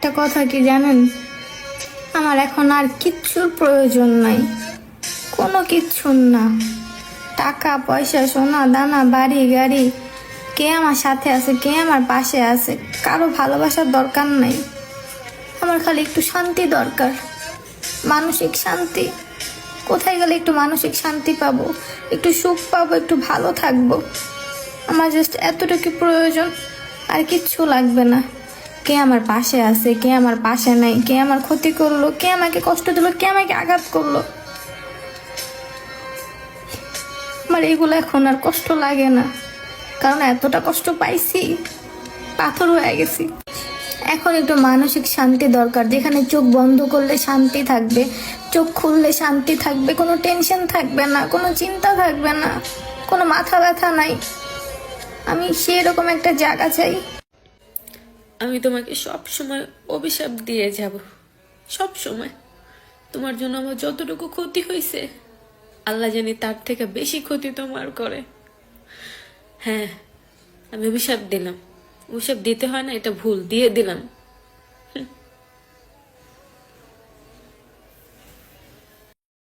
একটা কথা কি জানেন, আমার এখন আর কিচ্ছুর প্রয়োজন নাই, কোনো কিচ্ছুর না। টাকা পয়সা সোনা দানা বাড়ি গাড়ি, কে আমার সাথে আছে, কে আমার পাশে আছে, কারো ভালোবাসার দরকার নাই। আমার খালি একটু শান্তি দরকার, মানসিক শান্তি। কোথায় গেলে একটু মানসিক শান্তি পাবো, একটু সুখ পাবো, একটু ভালো থাকবো। আমার জাস্ট এতটুকু প্রয়োজন, আর কিচ্ছু লাগবে না। কে আমার পাশে আছে, কে আমার পাশে নাই, কে আমার ক্ষতি করলো, কে আমাকে কষ্ট দিল, কে আমাকে আঘাত করলো, আমার এগুলো এখন আর কষ্ট লাগে না। কারণ এতটা কষ্ট পাইছি, পাথর হয়ে গেছি। এখন একটু মানসিক শান্তি দরকার, যেখানে চোখ বন্ধ করলে শান্তি থাকবে, চোখ খুললে শান্তি থাকবে, কোনো টেনশন থাকবে না, কোনো চিন্তা থাকবে না, কোনো মাথা ব্যথা নাই। আমি সেরকম একটা জায়গা চাই। আমি তোমাকে সব সময় অভিশাপ দিয়ে যাব, সব সময়। তোমার জন্য আমার যতটুকু ক্ষতি হয়েছে, আল্লাহ জানি তার থেকে বেশি ক্ষতি তোমার করে। হ্যাঁ, আমি অভিশাপ দিলাম। অভিশাপ দিতে হয় না, এটা ভুল, দিয়ে দিলাম।